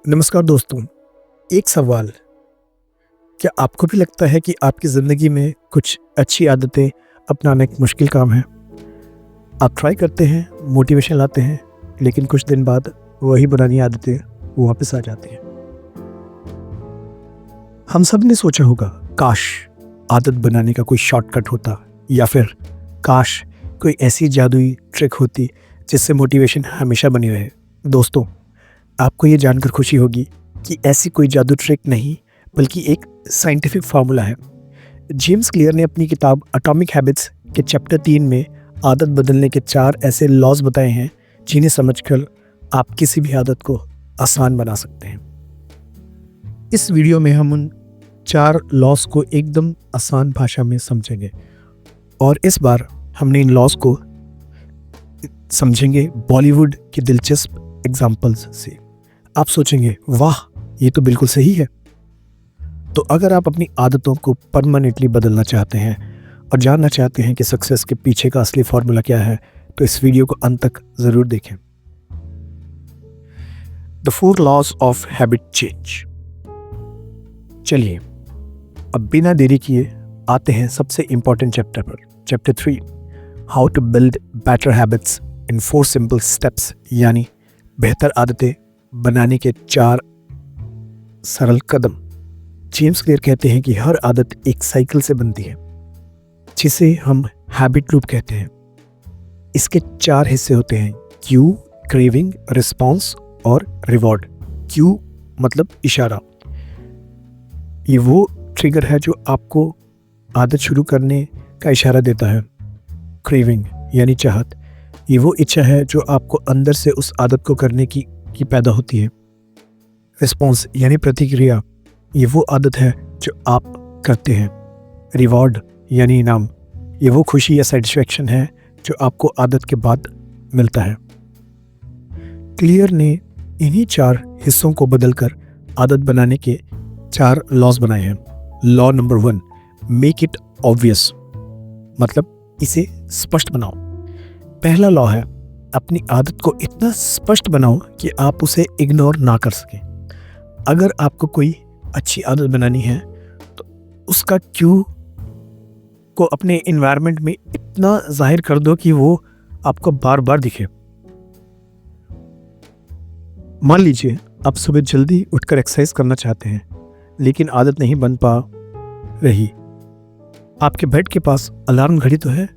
नमस्कार दोस्तों। एक सवाल, क्या आपको भी लगता है कि आपकी ज़िंदगी में कुछ अच्छी आदतें अपनाना एक मुश्किल काम है? आप ट्राई करते हैं, मोटिवेशन लाते हैं, लेकिन कुछ दिन बाद वही पुरानी आदतें वापस आ जाती हैं। हम सब ने सोचा होगा, काश आदत बनाने का कोई शॉर्टकट होता, या फिर काश कोई ऐसी जादुई ट्रिक होती जिससे मोटिवेशन हमेशा बनी रहे। दोस्तों, आपको ये जानकर खुशी होगी कि ऐसी कोई जादू ट्रिक नहीं, बल्कि एक साइंटिफिक फार्मूला है। जेम्स क्लियर ने अपनी किताब एटॉमिक हैबिट्स के चैप्टर 3 में आदत बदलने के 4 ऐसे लॉज बताए हैं जिन्हें समझकर आप किसी भी आदत को आसान बना सकते हैं। इस वीडियो में हम उन 4 लॉज को एकदम आसान भाषा में समझेंगे, और इस बार हमने इन लॉज को समझेंगे बॉलीवुड के दिलचस्प एग्जाम्पल्स से। आप सोचेंगे, वाह, ये तो बिल्कुल सही है। तो अगर आप अपनी आदतों को परमानेंटली बदलना चाहते हैं और जानना चाहते हैं कि सक्सेस के पीछे का असली फॉर्मूला क्या है, तो इस वीडियो को अंत तक ज़रूर देखें। The 4 laws of habit change. चलिए अब बिना देरी किए आते हैं सबसे इंपॉर्टेंट चैप्टर पर, chapter 3, how to build better habits in 4 simple steps, यानी बेहतर आदतें बनाने के 4 सरल कदम। जेम्स क्लियर कहते हैं कि हर आदत एक साइकिल से बनती है, जिसे हम हैबिट लूप कहते हैं। इसके 4 हिस्से होते हैं: क्यू, क्रेविंग, रिस्पॉन्स और रिवॉर्ड। क्यू मतलब इशारा, ये वो ट्रिगर है जो आपको आदत शुरू करने का इशारा देता है। क्रेविंग यानी चाहत, ये वो इच्छा है जो आपको अंदर से उस आदत को करने की पैदा होती है। रिस्पॉन्स यानी प्रतिक्रिया, ये वो आदत है जो आप करते हैं। रिवॉर्ड यानी इनाम, ये वो खुशी या सेटिस्फैक्शन है जो आपको आदत के बाद मिलता है। क्लियर ने इन्हीं 4 हिस्सों को बदलकर आदत बनाने के 4 लॉज बनाए हैं। Law number 1, make it obvious, मतलब इसे स्पष्ट बनाओ। पहला लॉ है, अपनी आदत को इतना स्पष्ट बनाओ कि आप उसे इग्नोर ना कर सकें। अगर आपको कोई अच्छी आदत बनानी है तो उसका क्यू को अपने एनवायरनमेंट में इतना जाहिर कर दो कि वो आपको बार बार दिखे। मान लीजिए आप सुबह जल्दी उठकर एक्सरसाइज करना चाहते हैं, लेकिन आदत नहीं बन पा रही। आपके बेड के पास अलार्म घड़ी तो है,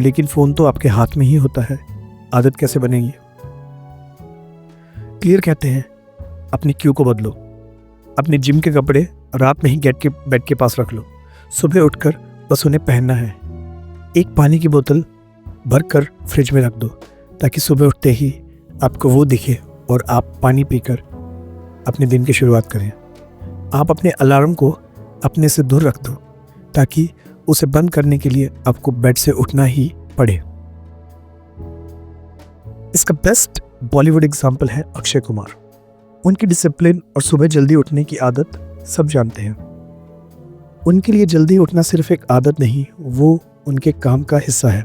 लेकिन फ़ोन तो आपके हाथ में ही होता है। आदत कैसे बनेगी? क्लियर कहते हैं, अपनी क्यू को बदलो। अपने जिम के कपड़े रात में ही बेड के पास रख लो। सुबह उठकर बस उन्हें पहनना है। एक पानी की बोतल भरकर फ्रिज में रख दो, ताकि सुबह उठते ही आपको वो दिखे और आप पानी पीकर अपने दिन की शुरुआत करें। आप अपने अलार्म को अपने से दूर रख दो, ताकि उसे बंद करने के लिए आपको बेड से उठना ही पड़े। इसका बेस्ट बॉलीवुड एग्जाम्पल है अक्षय कुमार। उनकी डिसिप्लिन और सुबह जल्दी उठने की आदत सब जानते हैं। उनके लिए जल्दी उठना सिर्फ एक आदत नहीं, वो उनके काम का हिस्सा है।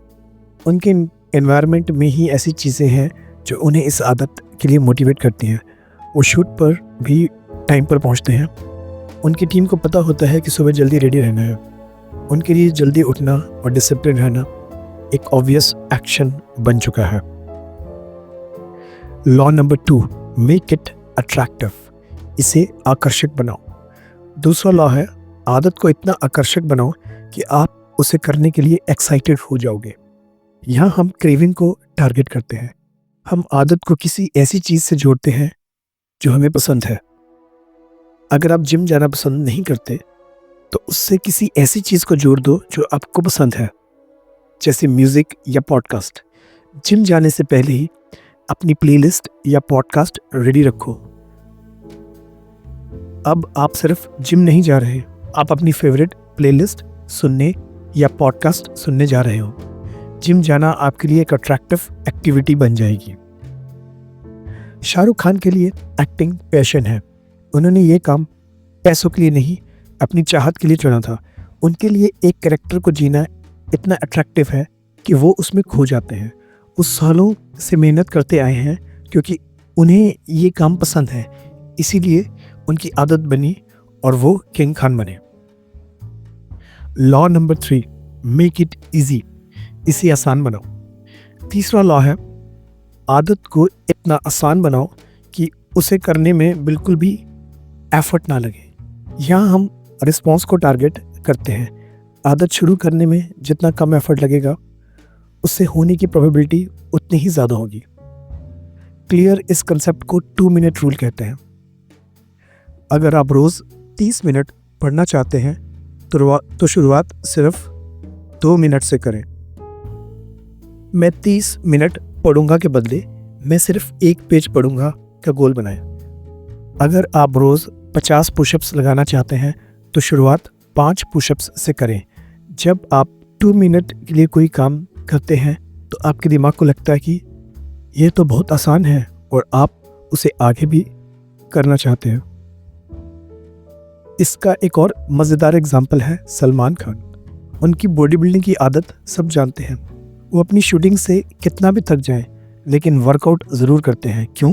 उनके एनवायरनमेंट में ही ऐसी चीज़ें हैं जो उन्हें इस आदत के लिए मोटिवेट करती हैं। वो शूट पर भी टाइम पर पहुंचते हैं। उनकी टीम को पता होता है कि सुबह जल्दी रेडी रहना है। उनके लिए जल्दी उठना और डिसिप्लिन रहना एक ऑब्वियस एक्शन बन चुका है। Law number 2, make it attractive, इसे आकर्षक बनाओ। दूसरा लॉ है, आदत को इतना आकर्षक बनाओ कि आप उसे करने के लिए एक्साइटेड हो जाओगे। यहाँ हम क्रेविंग को टारगेट करते हैं। हम आदत को किसी ऐसी चीज़ से जोड़ते हैं जो हमें पसंद है। अगर आप जिम जाना पसंद नहीं करते, तो उससे किसी ऐसी चीज़ को जोड़ दो जो आपको पसंद है, जैसे म्यूज़िक या पॉडकास्ट। जिम जाने से पहले ही अपनी प्लेलिस्ट या पॉडकास्ट रेडी रखो। अब आप सिर्फ जिम नहीं जा रहे, आप अपनी फेवरेट प्लेलिस्ट सुनने या पॉडकास्ट सुनने जा रहे हो। जिम जाना आपके लिए एक अट्रैक्टिव एक्टिविटी बन जाएगी। शाहरुख खान के लिए एक्टिंग पैशन है। उन्होंने ये काम पैसों के लिए नहीं, अपनी चाहत के लिए चुना था। उनके लिए एक कैरेक्टर को जीना इतना अट्रैक्टिव है कि वो उसमें खो जाते हैं। वो सालों से मेहनत करते आए हैं क्योंकि उन्हें ये काम पसंद है। इसीलिए उनकी आदत बनी और वो किंग खान बने। Law number 3, make it easy, इसे आसान बनाओ। तीसरा लॉ है आदत को इतना आसान बनाओ कि उसे करने में बिल्कुल भी एफर्ट ना लगे। यहाँ हम रिस्पॉन्स को टारगेट करते हैं। आदत शुरू करने में जितना कम एफर्ट लगेगा उससे होने की प्रोबेबिलिटी उतनी ही ज़्यादा होगी। क्लियर इस कंसेप्ट को 2 मिनट रूल कहते हैं। अगर आप रोज़ 30 मिनट पढ़ना चाहते हैं तो शुरुआत सिर्फ 2 मिनट से करें। मैं 30 मिनट पढ़ूंगा के बदले मैं सिर्फ 1 पेज पढ़ूंगा का गोल बनाएं। अगर आप रोज़ 50 पुशअप्स लगाना चाहते हैं तो शुरुआत 5 पुशअप्स से करें। जब आप 2 मिनट के लिए कोई काम करते हैं तो आपके दिमाग को लगता है कि ये तो बहुत आसान है और आप उसे आगे भी करना चाहते हैं। इसका एक और मज़ेदार एग्जाम्पल है सलमान खान। उनकी बॉडी बिल्डिंग की आदत सब जानते हैं। वो अपनी शूटिंग से कितना भी थक जाएं लेकिन वर्कआउट ज़रूर करते हैं। क्यों?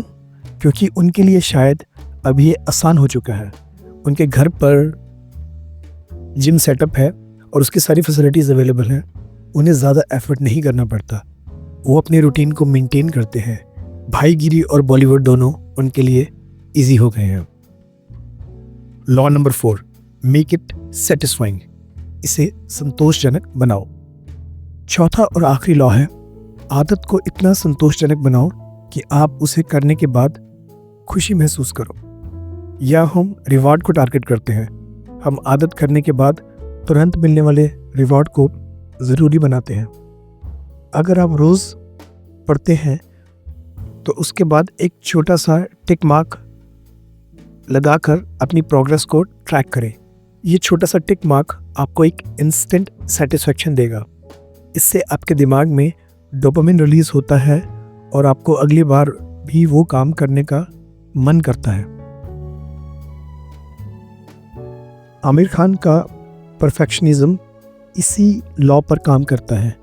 क्योंकि उनके लिए शायद अभी ये आसान हो चुका है। उनके घर पर जिम सेटअप है और उसकी सारी फैसिलिटीज़ अवेलेबल हैं। उन्हें ज़्यादा एफर्ट नहीं करना पड़ता। वो अपने रूटीन को मेंटेन करते हैं। भाईगिरी और बॉलीवुड दोनों उनके लिए इजी हो गए हैं। Law number 4, make it satisfying, इसे संतोषजनक बनाओ। चौथा और आखिरी लॉ है आदत को इतना संतोषजनक बनाओ कि आप उसे करने के बाद खुशी महसूस करो। या हम रिवॉर्ड को टारगेट करते हैं। हम आदत करने के बाद तुरंत मिलने वाले रिवॉर्ड को ज़रूरी बनाते हैं। अगर आप रोज़ पढ़ते हैं तो उसके बाद एक छोटा सा टिक मार्क लगाकर अपनी प्रोग्रेस को ट्रैक करें। ये छोटा सा टिक मार्क आपको एक इंस्टेंट सेटिस्फैक्शन देगा। इससे आपके दिमाग में डोपामिन रिलीज होता है और आपको अगली बार भी वो काम करने का मन करता है। आमिर खान का परफेक्शनिज्म इसी लॉ पर काम करता है।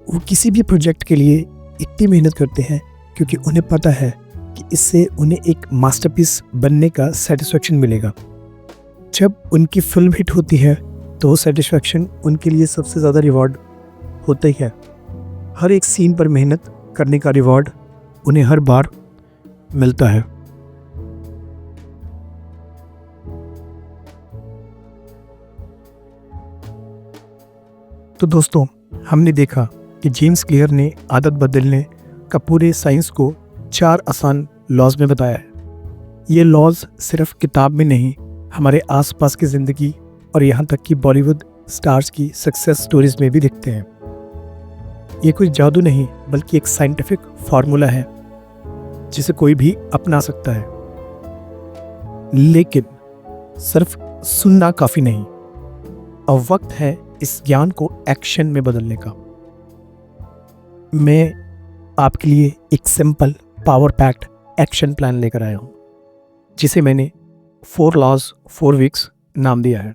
वो किसी भी प्रोजेक्ट के लिए इतनी मेहनत करते हैं क्योंकि उन्हें पता है कि इससे उन्हें एक मास्टरपीस बनने का सेटिस्फैक्शन मिलेगा। जब उनकी फिल्म हिट होती है तो वो सेटिस्फैक्शन उनके लिए सबसे ज़्यादा रिवॉर्ड होता ही है। हर एक सीन पर मेहनत करने का रिवॉर्ड उन्हें हर बार मिलता है। तो दोस्तों, हमने देखा कि जेम्स क्लियर ने आदत बदलने का पूरे साइंस को 4 आसान लॉज में बताया है। ये लॉज सिर्फ किताब में नहीं, हमारे आसपास की ज़िंदगी और यहाँ तक कि बॉलीवुड स्टार्स की सक्सेस स्टोरीज में भी दिखते हैं। ये कोई जादू नहीं बल्कि एक साइंटिफिक फार्मूला है जिसे कोई भी अपना सकता है। लेकिन सिर्फ सुनना काफ़ी नहीं, अब वक्त है इस ज्ञान को एक्शन में बदलने का। मैं आपके लिए एक simple power packed action plan लेकर आया हूँ जिसे मैंने 4 लॉज 4 वीक्स नाम दिया है।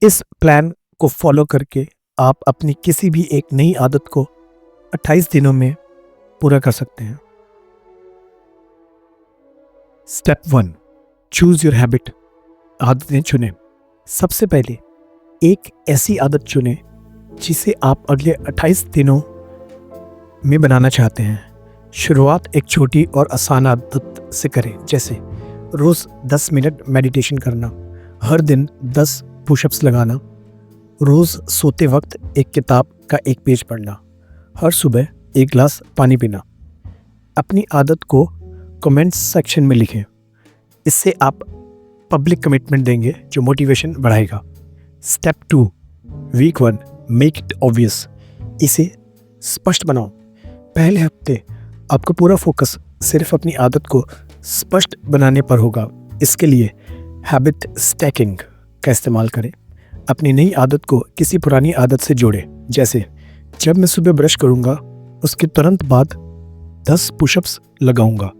इस प्लान को फॉलो करके आप अपनी किसी भी एक नई आदत को 28 दिनों में पूरा कर सकते हैं। स्टेप 1, चूज योर हैबिट, आदतें चुनें। सबसे पहले एक ऐसी आदत चुनें जिसे आप अगले 28 दिनों में बनाना चाहते हैं। शुरुआत एक छोटी और आसान आदत से करें, जैसे रोज़ 10 मिनट मेडिटेशन करना, हर दिन 10 पुशअप्स लगाना, रोज़ सोते वक्त एक किताब का 1 पेज पढ़ना, हर सुबह 1 गिलास पानी पीना। अपनी आदत को कमेंट्स सेक्शन में लिखें। इससे आप पब्लिक कमिटमेंट देंगे जो मोटिवेशन बढ़ाएगा। Step 2, week 1, make it obvious, इसे स्पष्ट बनाओ। पहले हफ्ते आपका पूरा फोकस सिर्फ अपनी आदत को स्पष्ट बनाने पर होगा। इसके लिए हैबिट स्टैकिंग का इस्तेमाल करें। अपनी नई आदत को किसी पुरानी आदत से जोड़ें, जैसे जब मैं सुबह ब्रश करूंगा उसके तुरंत बाद 10 पुशअप्स लगाऊंगा।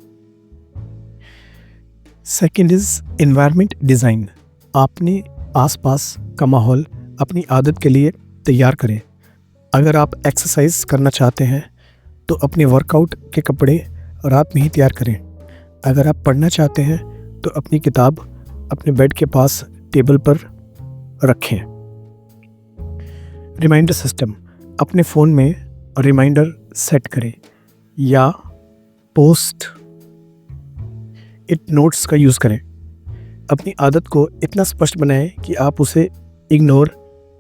Second is environment design. अपने आसपास का माहौल अपनी आदत के लिए तैयार करें। अगर आप एक्सरसाइज करना चाहते हैं तो अपने वर्कआउट के कपड़े रात में ही तैयार करें। अगर आप पढ़ना चाहते हैं तो अपनी किताब अपने बेड के पास टेबल पर रखें। रिमाइंडर सिस्टम, अपने फ़ोन में रिमाइंडर सेट करें या पोस्ट इट नोट्स का यूज़ करें। अपनी आदत को इतना स्पष्ट बनाएं कि आप उसे इग्नोर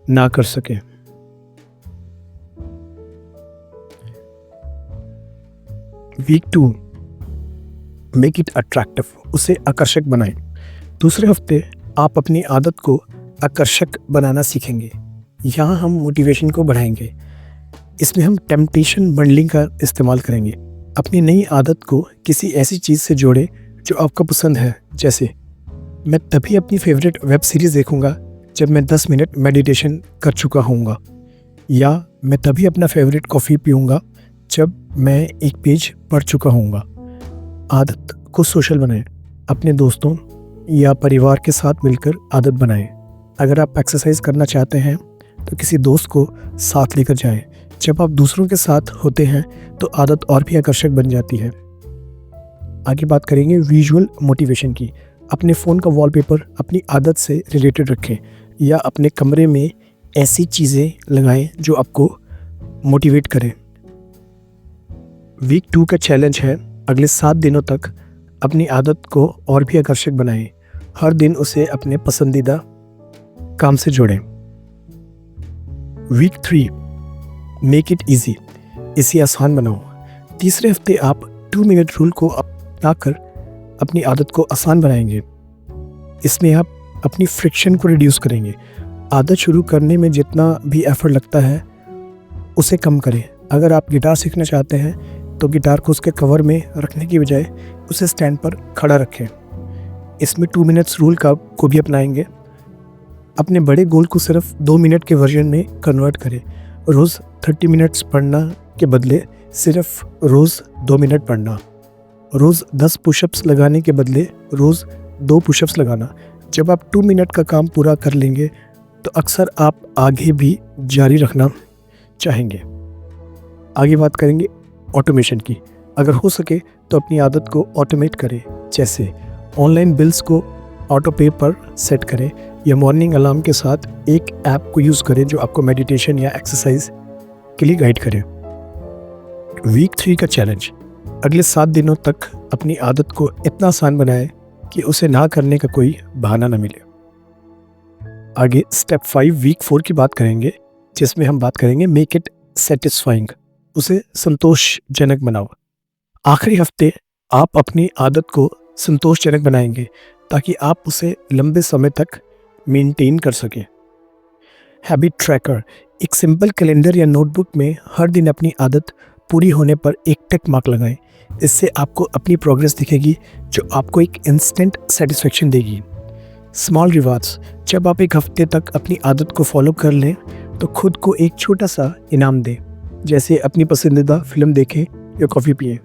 ना कर सकें। वीक 2, मेक इट अट्रैक्टिव, उसे आकर्षक बनाएं। दूसरे हफ्ते आप अपनी आदत को आकर्षक बनाना सीखेंगे। यहाँ हम मोटिवेशन को बढ़ाएंगे। इसमें हम टेम्पटेशन बंडलिंग का इस्तेमाल करेंगे। अपनी नई आदत को किसी ऐसी चीज़ से जोड़ें जो आपको पसंद है, जैसे मैं तभी अपनी फेवरेट वेब सीरीज़ देखूंगा जब मैं 10 मिनट मेडिटेशन कर चुका होऊंगा, या मैं तभी अपना फेवरेट कॉफ़ी पीऊंगा जब मैं एक पेज पढ़ चुका होऊंगा। आदत को सोशल बनाएं, अपने दोस्तों या परिवार के साथ मिलकर आदत बनाएं। अगर आप एक्सरसाइज करना चाहते हैं तो किसी दोस्त को साथ लेकर जाएं। जब आप दूसरों के साथ होते हैं तो आदत और भी आकर्षक बन जाती है। आगे बात करेंगे विजुअल मोटिवेशन की। अपने फ़ोन का वॉलपेपर अपनी आदत से रिलेटेड रखें या अपने कमरे में ऐसी चीज़ें लगाएं जो आपको मोटिवेट करें। वीक 2 का चैलेंज है, अगले 7 दिनों तक अपनी आदत को और भी आकर्षक बनाएं। हर दिन उसे अपने पसंदीदा काम से जोड़ें। वीक 3, मेक इट ईजी, इसे आसान बनाओ। तीसरे हफ्ते आप 2 मिनट रूल को अपनाकर अपनी आदत को आसान बनाएंगे। इसमें आप अपनी फ्रिक्शन को रिड्यूस करेंगे। आदत शुरू करने में जितना भी एफर्ट लगता है उसे कम करें। अगर आप गिटार सीखना चाहते हैं तो गिटार को उसके कवर में रखने की बजाय उसे स्टैंड पर खड़ा रखें। इसमें 2 मिनट्स रूल को भी अपनाएंगे। अपने बड़े गोल को सिर्फ 2 मिनट के वर्जन में कन्वर्ट करें। रोज़ 30 मिनट्स पढ़ना के बदले सिर्फ रोज़ 2 मिनट पढ़ना। रोज़ 10 पुशअप्स लगाने के बदले रोज़ 2 पुशअप्स लगाना। जब आप 2 मिनट का काम पूरा कर लेंगे तो अक्सर आप आगे भी जारी रखना चाहेंगे। आगे बात करेंगे ऑटोमेशन की। अगर हो सके तो अपनी आदत को ऑटोमेट करें, जैसे ऑनलाइन बिल्स को ऑटो पे पर सेट करें या मॉर्निंग अलार्म के साथ एक ऐप को यूज़ करें जो आपको मेडिटेशन या एक्सरसाइज के लिए गाइड करे। वीक 3 का चैलेंज, अगले 7 दिनों तक अपनी आदत को इतना आसान बनाएं कि उसे ना करने का कोई बहाना ना मिले। आगे स्टेप 5 वीक 4 की बात करेंगे, जिसमें हम बात करेंगे मेक इट सेटिस्फाइंग, उसे संतोषजनक बनाओ। आखिरी हफ्ते आप अपनी आदत को संतोषजनक बनाएंगे ताकि आप उसे लंबे समय तक मेंटेन कर सकें। हैबिट ट्रैकर, एक सिंपल कैलेंडर या नोटबुक में हर दिन अपनी आदत पूरी होने पर एक टिक मार्क लगाएं। इससे आपको अपनी प्रोग्रेस दिखेगी जो आपको एक इंस्टेंट सेटिस्फेक्शन देगी। स्मॉल रिवार्ड्स, जब आप एक हफ्ते तक अपनी आदत को फॉलो कर लें तो खुद को एक छोटा सा इनाम दें, जैसे अपनी पसंदीदा फिल्म देखें या कॉफ़ी पिएं।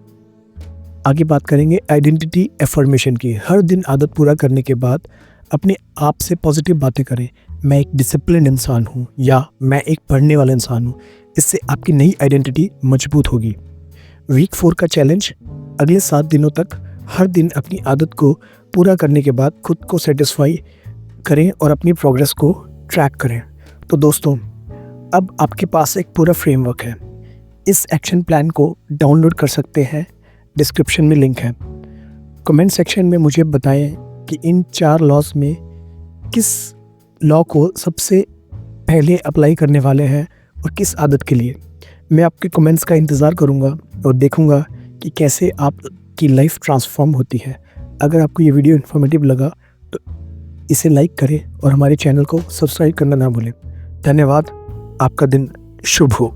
आगे बात करेंगे आइडेंटिटी एफर्मेशन की। हर दिन आदत पूरा करने के बाद अपने आप से पॉजिटिव बातें करें। मैं एक डिसिप्लिन इंसान हूँ या मैं एक पढ़ने वाला इंसान हूँ। इससे आपकी नई आइडेंटिटी मजबूत होगी। वीक 4 का चैलेंज, अगले 7 दिनों तक हर दिन अपनी आदत को पूरा करने के बाद खुद को सेटिस्फाई करें और अपनी प्रोग्रेस को ट्रैक करें। तो दोस्तों, अब आपके पास एक पूरा फ्रेमवर्क है। इस एक्शन प्लान को डाउनलोड कर सकते हैं, डिस्क्रिप्शन में लिंक है। कमेंट सेक्शन में मुझे बताएं कि इन 4 लॉज में किस लॉ को सबसे पहले अप्लाई करने वाले हैं और किस आदत के लिए। मैं आपके कमेंट्स का इंतज़ार करूंगा और देखूंगा कि कैसे आपकी लाइफ ट्रांसफॉर्म होती है। अगर आपको ये वीडियो इन्फॉर्मेटिव लगा तो इसे लाइक करें और हमारे चैनल को सब्सक्राइब करना ना भूलें। धन्यवाद। आपका दिन शुभ हो।